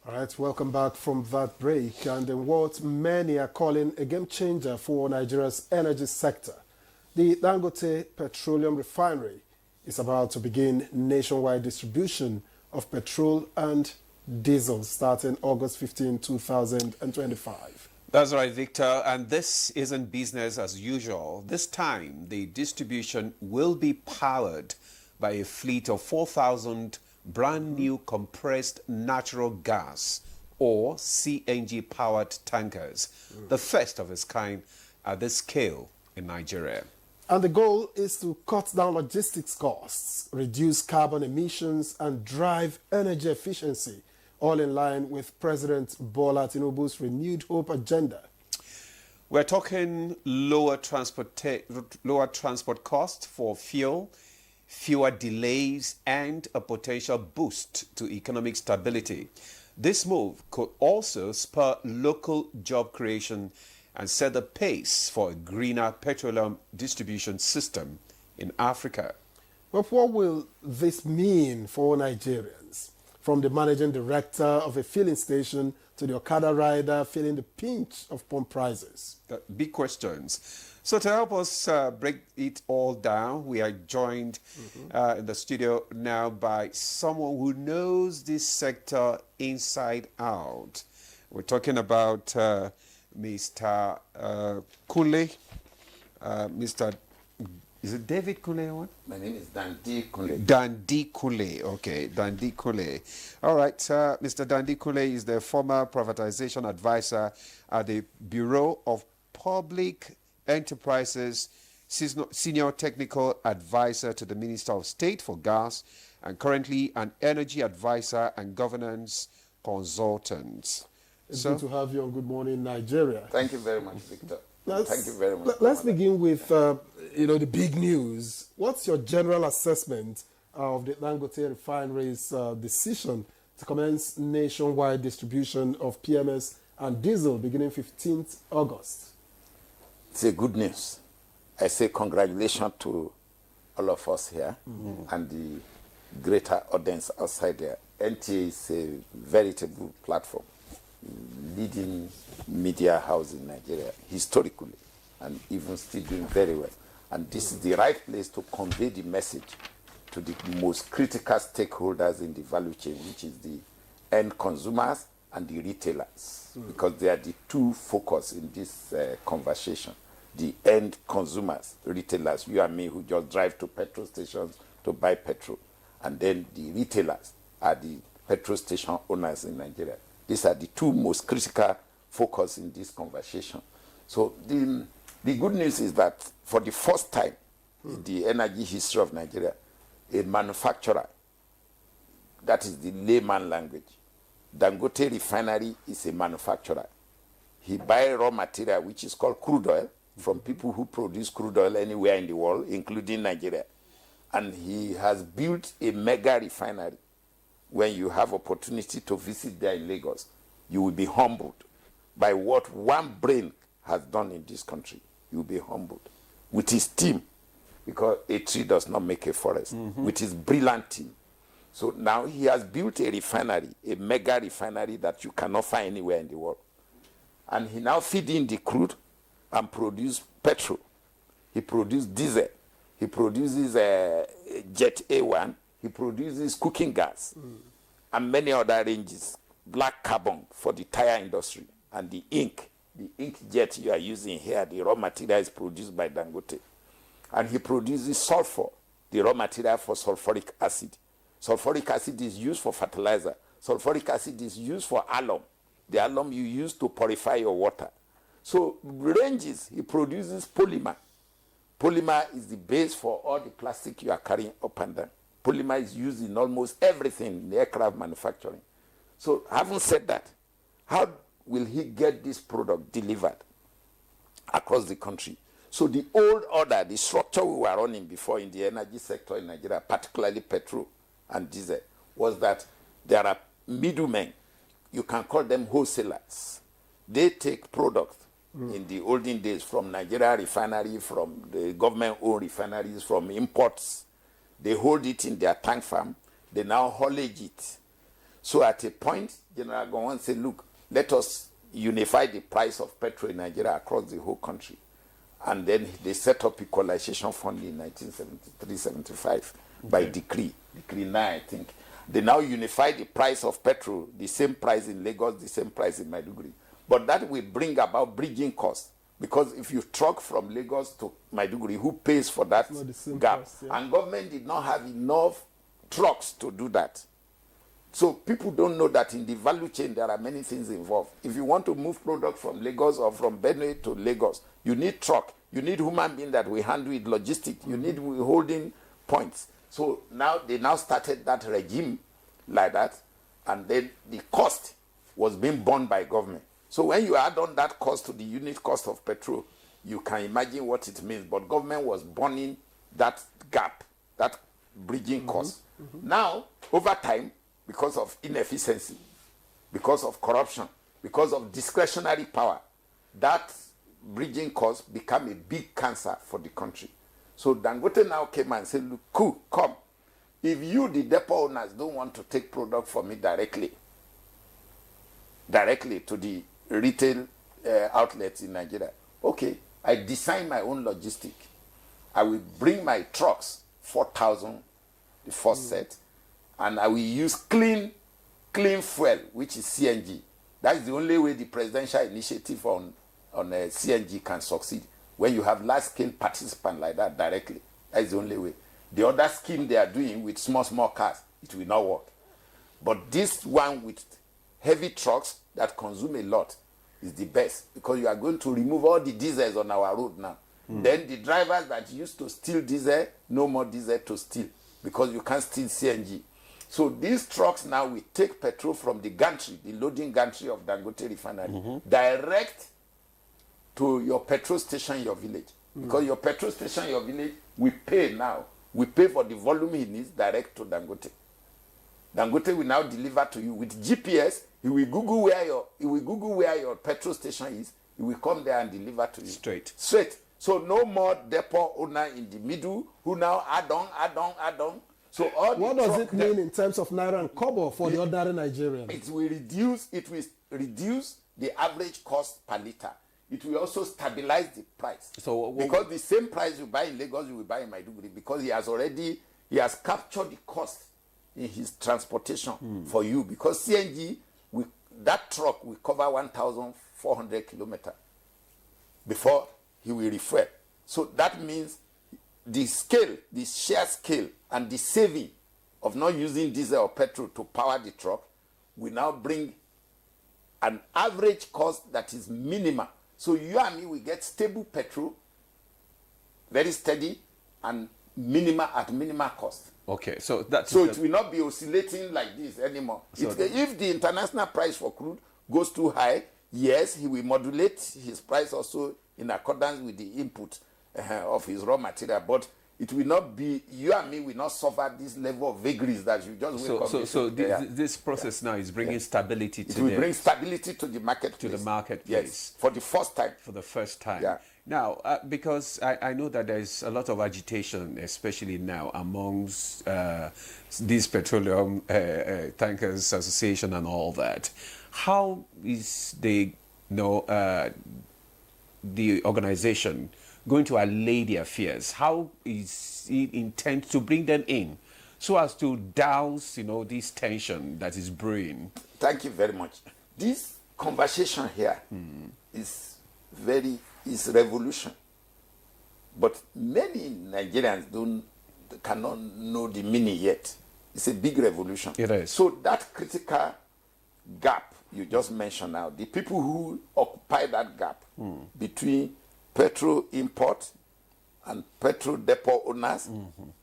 All right, welcome back from that break. And in what many are calling a game changer for Nigeria's energy sector, the Dangote Petroleum Refinery is about to begin nationwide distribution of petrol and diesel starting August 15, 2025. That's right, Victor. And this isn't business as usual. This time, the distribution will be powered by a fleet of 4,000 brand new compressed natural gas or CNG powered tankers, the first of its kind at this scale in Nigeria. And the goal is to cut down logistics costs, reduce carbon emissions, and drive energy efficiency, all in line with President Bola Tinubu's renewed hope agenda. We're talking lower transport costs for fuel, fewer delays, and a potential boost to economic stability. This move could also spur local job creation and set the pace for a greener petroleum distribution system in Africa. But what will this mean for Nigerians? From the managing director of a filling station to the Okada rider feeling the pinch of pump prices. Big questions. So to help us break it all down, we are joined in the studio now by someone who knows this sector inside out. We're talking about Mr. Kunle. Is it David Kunle or what? My name is Dangote Kunle. Dangote Kunle, okay, Dangote Kunle. All right, Mr. Dangote Kunle is the former privatization advisor at the Bureau of Public Enterprises, senior technical advisor to the Minister of State for Gas, and currently an energy advisor and governance consultant. It's good to have you on Good Morning Nigeria. Thank you very much, Victor. Thank you very much. Let's begin with the big news. What's your general assessment of the Dangote Refinery's decision to commence nationwide distribution of PMS and diesel beginning 15th August? It's a good news. I say congratulations to all of us here and the greater audience outside there. NTA is a veritable platform, leading media house in Nigeria historically, and even still doing very well. And this is the right place to convey the message to the most critical stakeholders in the value chain, which is the end consumers and the retailers, because they are the two focus in this conversation. The end consumers, retailers, you and me, who just drive to petrol stations to buy petrol, and then the retailers are the petrol station owners in Nigeria. These are the two most critical focus in this conversation. So the good news is that for the first time in the energy history of Nigeria, a manufacturer, that is the layman language, Dangote Refinery is a manufacturer. He buys raw material, which is called crude oil, from people who produce crude oil anywhere in the world, including Nigeria. And he has built a mega refinery. When you have opportunity to visit there in Lagos, you will be humbled by what one brain has done in this country. You will be humbled with his team, because a tree does not make a forest, with his brilliant team. So now he has built a refinery, a mega refinery that you cannot find anywhere in the world. And he now feeds in the crude and produce petrol. He produces diesel. He produces Jet A1. He produces cooking gas and many other ranges, black carbon for the tire industry, and the inkjet you are using here, the raw material is produced by Dangote. And he produces sulfur, the raw material for sulfuric acid. Sulfuric acid is used for fertilizer. Sulfuric acid is used for alum, the alum you use to purify your water. So ranges, he produces polymer. Polymer is the base for all the plastic you are carrying up and down. Polymer is used in almost everything in the aircraft manufacturing. So having said that, how will he get this product delivered across the country? So the old order, the structure we were running before in the energy sector in Nigeria, particularly petrol and diesel, was that there are middlemen. You can call them wholesalers. They take product in the olden days from Nigeria refinery, from the government-owned refineries, from imports. They hold it in their tank farm. They now haulage it. So at a point, General Gowon said, look, let us unify the price of petrol in Nigeria across the whole country. And then they set up equalization fund in 1973-75 by decree 9, I think. They now unify the price of petrol, the same price in Lagos, the same price in Maiduguri. But that will bring about bridging costs. Because if you truck from Lagos to Maiduguri, who pays for that gap? Price, yeah. And government did not have enough trucks to do that. So people don't know that in the value chain there are many things involved. If you want to move product from Lagos or from Benue to Lagos, you need truck. You need human being that will handle it, logistics. You need holding points. So now they now started that regime like that, and then the cost was being borne by government. So when you add on that cost to the unit cost of petrol, you can imagine what it means. But government was burning that gap, that bridging cost. Now, over time, because of inefficiency, because of corruption, because of discretionary power, that bridging cost became a big cancer for the country. So Dangote now came and said, look, cool, come. If you, the depot owners, don't want to take product from me directly to the retail outlets in Nigeria, okay, I design my own logistic. I will bring my trucks, 4,000, the first set, and I will use clean fuel, which is CNG. That's the only way the presidential initiative on CNG can succeed. When you have large-scale participants like that directly, that's the only way. The other scheme they are doing with small cars, it will not work. But this one with heavy trucks that consume a lot is the best, because you are going to remove all the diesels on our road now. Then the drivers that used to steal diesel, no more diesel to steal, because you can't steal CNG. So these trucks now will take petrol from the gantry, the loading gantry of Dangote Refinery, direct to your petrol station in your village. Because your petrol station in your village, we pay now. We pay for the volume he needs direct to Dangote. Dangote will now deliver to you with GPS. He will Google where your petrol station is. He will come there and deliver to you. Straight. So no more depot owner in the middle who now add on. So all what does it mean in terms of naira and kobo for the ordinary Nigerian? It will reduce the average cost per liter. It will also stabilize the price. So because the same price you buy in Lagos, you will buy in Maiduguri, because he has captured the cost in his transportation for you. Because CNG, that truck will cover 1,400 kilometers before he will refuel. So that means the sheer scale and the saving of not using diesel or petrol to power the truck will now bring an average cost that is minimal. So you and me will get stable petrol, very steady, and at minimal cost. Okay, so it will not be oscillating like this anymore. If the international price for crude goes too high, yes, he will modulate his price also in accordance with the input of his raw material. But it will not be, you and me will not suffer this level of vagaries that you just wake up. So this process now is bringing stability to bring stability to the marketplace. To the marketplace. Yes, for the first time. For the first time. Yeah. Now, because I know that there is a lot of agitation, especially now, amongst these petroleum tankers association and all that. How is the organization going to allay their fears? How is it intend to bring them in so as to douse, this tension that is brewing? Thank you very much. This conversation here is revolution. But many Nigerians cannot know the meaning yet. It's a big revolution. It is. So that critical gap you just mentioned now, the people who occupy that gap between petrol import and petrol depot owners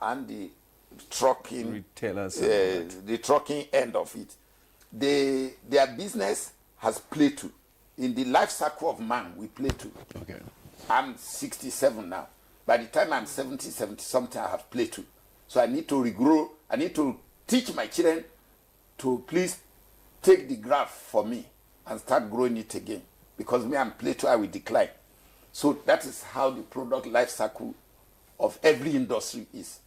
and the trucking retailers, the trucking end of it, their business has plateaued. In the life cycle of man, we plateaued. Okay. I'm 67 now. By the time I'm 70 something, I have plateaued. So I need to regrow. I need to teach my children to please take the graph for me and start growing it again. Because me, I'm plateau, I will decline. So that is how the product life cycle of every industry is.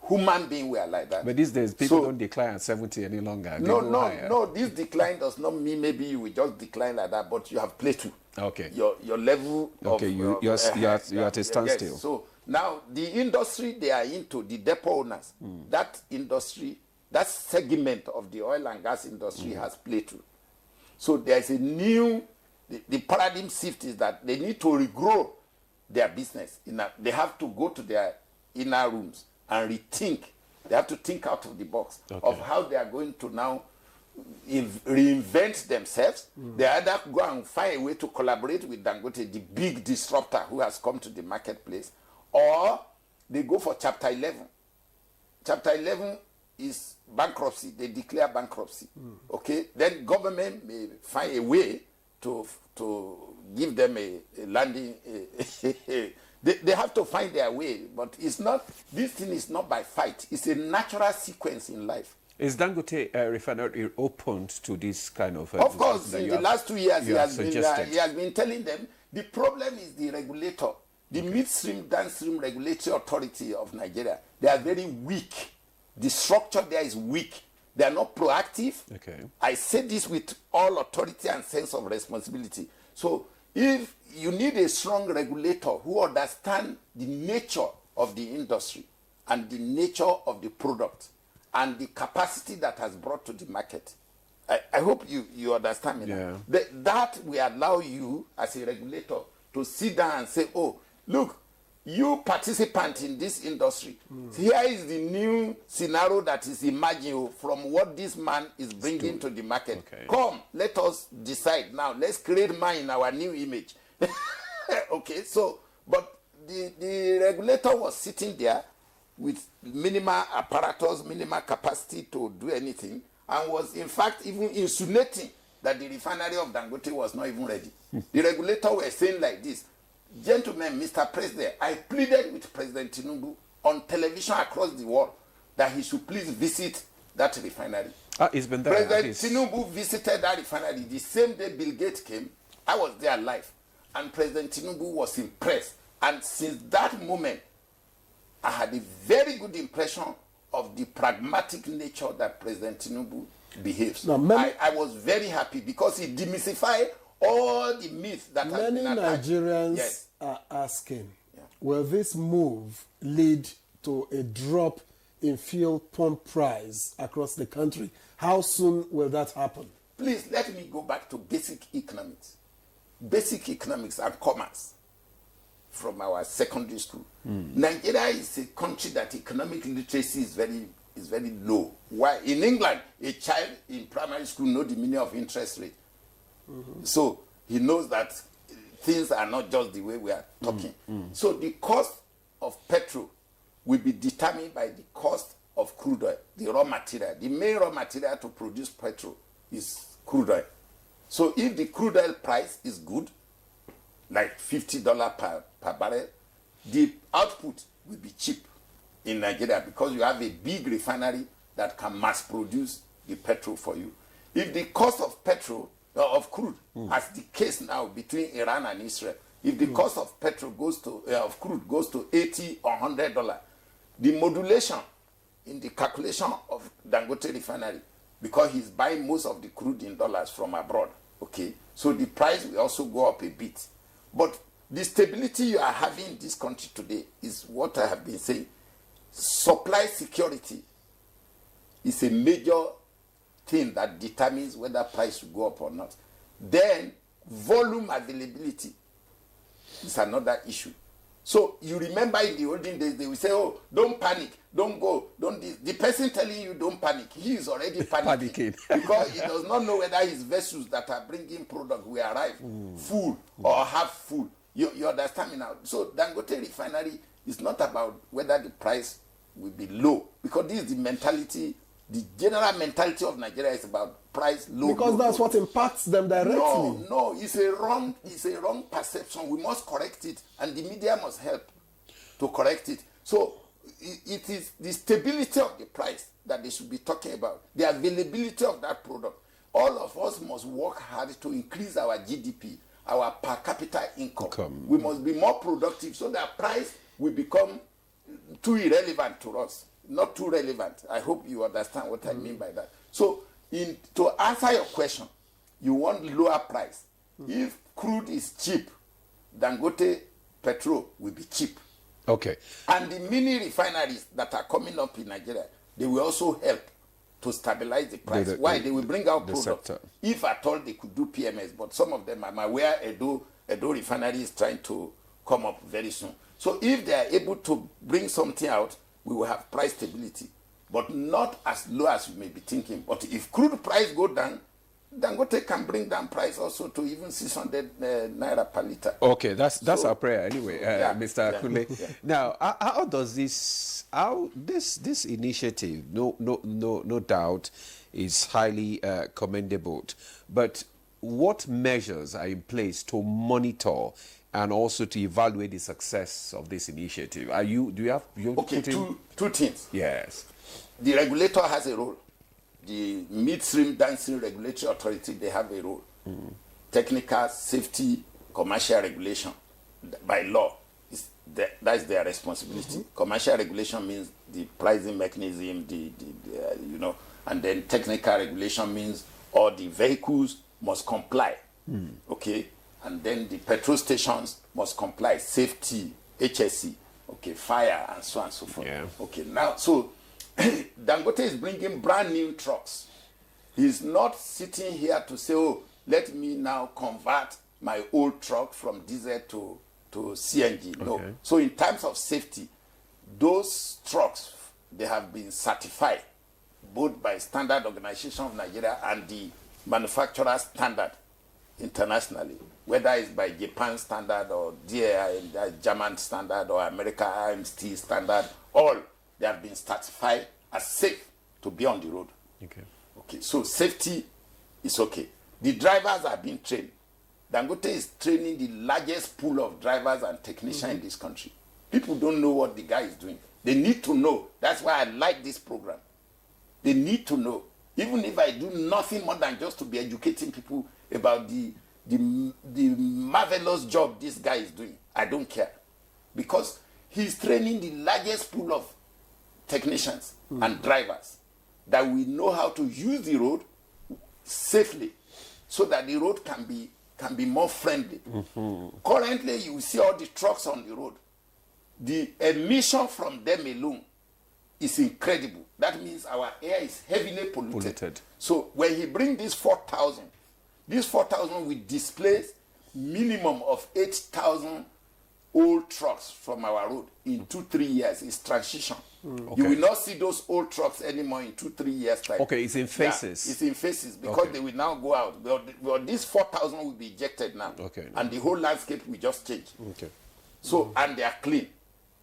human beings were like that. But these days, people don't decline at 70 any longer. No. This decline does not mean maybe you will just decline like that, but you have plateaued. Okay. Your level okay, you're at a standstill. Yes. So now the industry they are into, the depot owners, that industry, that segment of the oil and gas industry has plateaued. So there's a new, the paradigm shift is that they need to regrow their business. They have to go to their inner rooms and rethink. They have to think out of the box of how they are going to now reinvent themselves. They either go and find a way to collaborate with Dangote, the big disruptor who has come to the marketplace, or they go for Chapter 11. Chapter 11 is bankruptcy. They declare bankruptcy. Okay, then government may find a way to give them a landing. They have to find their way, but it's not. This thing is not by fight. It's a natural sequence in life. Is Dangote Refinery open to this kind of? Of course, in the last 2 years, he has been telling them the problem is the regulator, the midstream, downstream regulatory authority of Nigeria. They are very weak. The structure there is weak. They are not proactive. Okay. I say this with all authority and sense of responsibility. So if you need a strong regulator who understands the nature of the industry and the nature of the product and the capacity that has brought to the market, I hope you understand me now. That will allow you as a regulator to sit down and say, oh, look, you participant in this industry, here is the new scenario that is emerging from what this man is bringing to the market. Okay. Come, let us decide now. Let's create man in our new image. Okay, so, but the regulator was sitting there with minimal apparatus, minimal capacity to do anything, and was in fact even insinuating that the refinery of Dangote was not even ready. The regulator was saying like this, gentlemen, Mr. President, I pleaded with President Tinubu on television across the world that he should please visit that refinery. It's been there. President Tinubu visited that refinery the same day Bill Gates came. I was there live. And President Tinubu was impressed. And since that moment, I had a very good impression of the pragmatic nature that President Tinubu behaves. Now, I was very happy because he demystified all the myths that many Nigerians are asking, will this move lead to a drop in fuel pump price across the country? How soon will that happen? Please, let me go back to basic economics. Basic economics and commerce from our secondary school. Nigeria is a country that economic literacy is very low. Why? In England, a child in primary school knows the meaning of interest rate. So he knows that things are not just the way we are talking. So the cost of petrol will be determined by the cost of crude oil, the raw material. The main raw material to produce petrol is crude oil. So if the crude oil price is good, like $50 per barrel, the output will be cheap in Nigeria because you have a big refinery that can mass produce the petrol for you. If the cost of petrol of crude, as the case now between Iran and Israel, if the cost of petrol of crude goes to $80 or $100, the modulation in the calculation of Dangote Refinery, because he's buying most of the crude in dollars from abroad, okay, so the price will also go up a bit. But the stability you are having in this country today is what I have been saying. Supply security is a major thing that determines whether price will go up or not. Then volume availability is another issue. So you remember in the olden days, they will say, oh, don't panic, don't go, don't this. The person telling you don't panic, he is already panicking because he does not know whether his vessels that are bringing product will arrive full or half full. You understand me now? So Dangote Refinery is not about whether the price will be low, because this is the mentality. The general mentality of Nigeria is about price low. Because that's what impacts them directly. No, it's a wrong perception. We must correct it, and the media must help to correct it. So it is the stability of the price that they should be talking about, the availability of that product. All of us must work hard to increase our GDP, our per capita income. We must be more productive so that price will become too irrelevant to us. not too relevant. I hope you understand what I mean by that. So, to answer your question, you want lower price. If crude is cheap, Dangote petrol will be cheap. Okay. And the mini refineries that are coming up in Nigeria, they will also help to stabilize the price. Why? They will bring out products. Sector. If at all they could do PMS, but some of them, I'm aware Edo Refinery is trying to come up very soon. So if they are able to bring something out, we will have price stability, but not as low as you may be thinking. But if crude price go down, Dangote can bring down price also to even 600 naira per liter. Okay, that's our prayer anyway, Mr. Akule. Yeah. Now, how does this initiative, no doubt, is highly commendable, but what measures are in place to monitor and also to evaluate the success of this initiative? Okay, two things. Yes. The regulator has a role. The midstream, downstream regulatory authority, they have a role. Technical, safety, commercial regulation, by law, that's their responsibility. Commercial regulation means the pricing mechanism, and then technical regulation means all the vehicles must comply. Okay, and then the petrol stations must comply. Safety, HSE, okay, fire, and so on and so forth. Yeah. Okay, now so. Dangote is bringing brand new trucks. He's not sitting here to say, oh, let me now convert my old truck from diesel to CNG. No. Okay. So in terms of safety, those trucks, they have been certified both by Standard Organization of Nigeria and the manufacturer standard internationally, whether it's by Japan standard or DAI, German standard or America IMST standard, all they have been certified as safe to be on the road. Okay, so safety is okay. The drivers are being trained. Dangote is training the largest pool of drivers and technicians in this country. People don't know what the guy is doing. They need to know. That's why I like this program. They need to know. Even if I do nothing more than just to be educating people about the marvelous job this guy is doing, I don't care. Because he's training the largest pool of technicians and drivers that we know how to use the road safely so that the road can be more friendly. Currently, you see all the trucks on the road. The emission from them alone is incredible. That means our air is heavily polluted. So when he brings this 4,000 will displace minimum of 8,000 old trucks from our road in 2-3 years. It's transition. You will not see those old trucks anymore in 2-3 years time. Okay, it's in phases. Yeah, it's in phases because they will now go out. Well, these 4,000 will be ejected now. Okay. And the whole landscape will just change. Okay. So, and they are clean.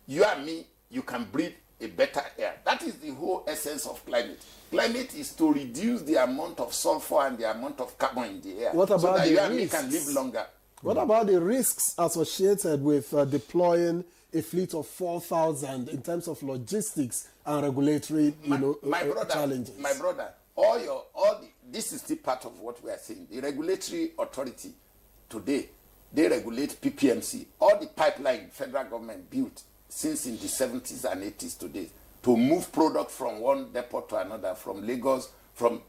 You and me, you can breathe a better air. That is the whole essence of climate. Climate is to reduce the amount of sulfur and the amount of carbon in the air. What about so that the you and risks? me can live longer. What about the risks associated with deploying a fleet of 4,000 in terms of logistics and regulatory, challenges? My brother, this is still part of what we are saying. The regulatory authority today, they regulate PPMC. All the pipeline federal government built since in the 70s and 80s today to move product from one depot to another, from Lagos, from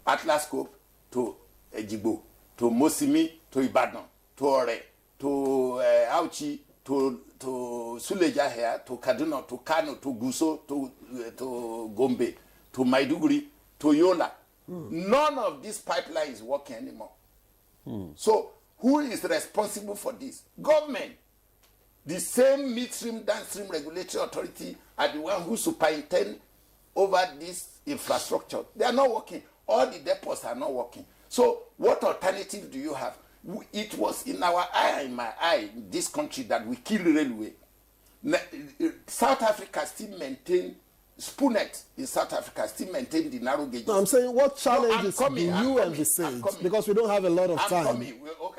Atlas Cope to Ejigbo, to Mosimi, to Ibadan, to Ore, to Auchi, to Suleja here, to Kaduna, to Kano, to Guso, to Gombe, to Maiduguri, to Yola. None of this pipeline is working anymore. So who is responsible for this? Government. The same midstream, downstream regulatory authority are the one who superintend over this infrastructure. They are not working. All the depots are not working. So what alternative do you have? It was in our eye, in my eye, in this country that we killed railway. South Africa still maintain Spoonet in South Africa still maintain the narrow gauges. No, I'm saying what challenges do you envisage? Because we don't have a lot of time.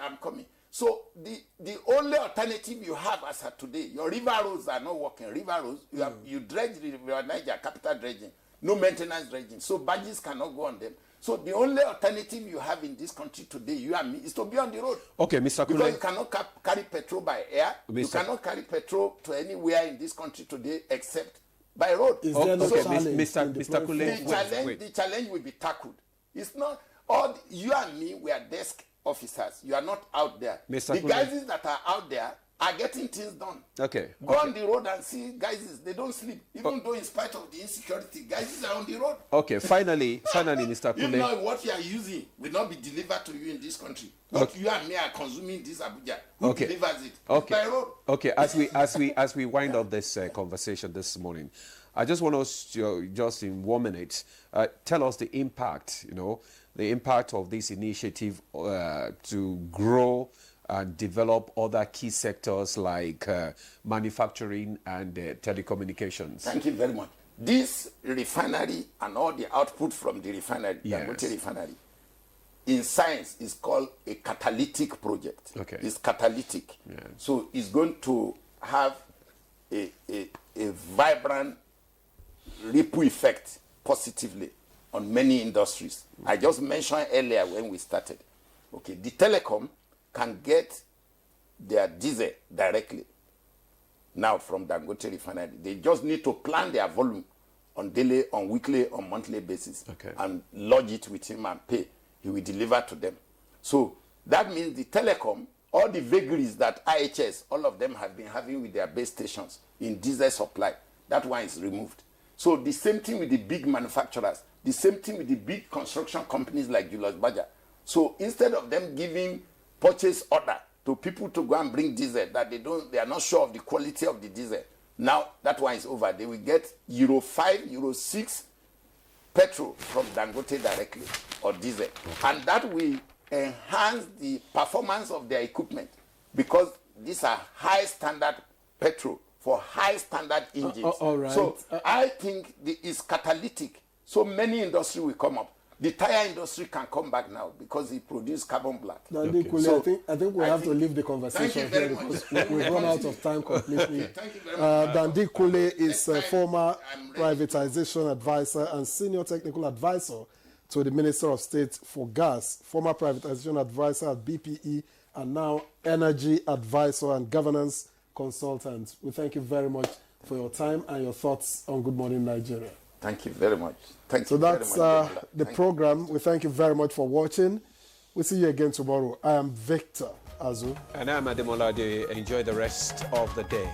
I'm coming. So the only alternative you have as of today, your river roads are not working. River roads, you dredge the River Niger, capital dredging, no maintenance dredging. So barges cannot go on them. So the only alternative you have in this country today, you and me, is to be on the road. Okay, Mr. Kule. Because you cannot carry petrol by air. You cannot carry petrol to anywhere in this country today except by road. Is there no Okay, challenge Mr. in Mr. deploying Kule, fuel? wait. The challenge will be tackled. It's not all you and me. We are desk officers. You are not out there. Mr. The Kule. guys that are out there are getting things done. Okay. Go on the road and see guys. They don't sleep, even though in spite of the insecurity, guys are on the road. Okay, finally, Mr. You Kule. know what you are using will not be delivered to you in this country. What you and me are consuming this Abuja, who delivers it? Okay. By road. Okay. As we wind up this conversation this morning, I just want us to, just in 1 minute, tell us the impact. The impact of this initiative to grow and develop other key sectors like manufacturing and telecommunications. Thank you very much. This refinery and all the output from the refinery, Yes. Dangote Refinery, in science is called a catalytic project. Okay. It's catalytic. Yeah. So it's going to have a vibrant ripple effect positively on many industries. I just mentioned earlier when we started. Okay, the telecom can get their diesel directly now from Dangote Refinery. They just need to plan their volume on daily, on weekly, on monthly basis, Okay. and lodge it with him and pay. He will deliver to them. So that means the telecom, all the vagaries that IHS, all of them have been having with their base stations in diesel supply, that one is removed. So the same thing with the big manufacturers, the same thing with the big construction companies like Julius Baja. So instead of them giving purchase order to people to go and bring diesel that they are not sure of the quality of the diesel, now that one is over. They will get Euro 5, Euro 6 petrol from Dangote directly or diesel. And that will enhance the performance of their equipment because these are high standard petrol for high standard engines. All right. So I think it's catalytic. So many industry will come up. The tire industry can come back now because it produces carbon black. Dandy Kule, So, I think we have to leave the conversation very here much. because we've run out of time completely. Thank you very much. Dandy Kule is a Next time, former I'm ready. privatization advisor and senior technical advisor to the Minister of State for Gas, former privatization advisor at BPE, and now energy advisor and governance consultant. We thank you very much for your time and your thoughts on Good Morning Nigeria. Thank you very much. Thank So you that's very much. the program. We thank you very much for watching. We'll see you again tomorrow. I am Victor Azu. And I'm Ademolade. Enjoy the rest of the day.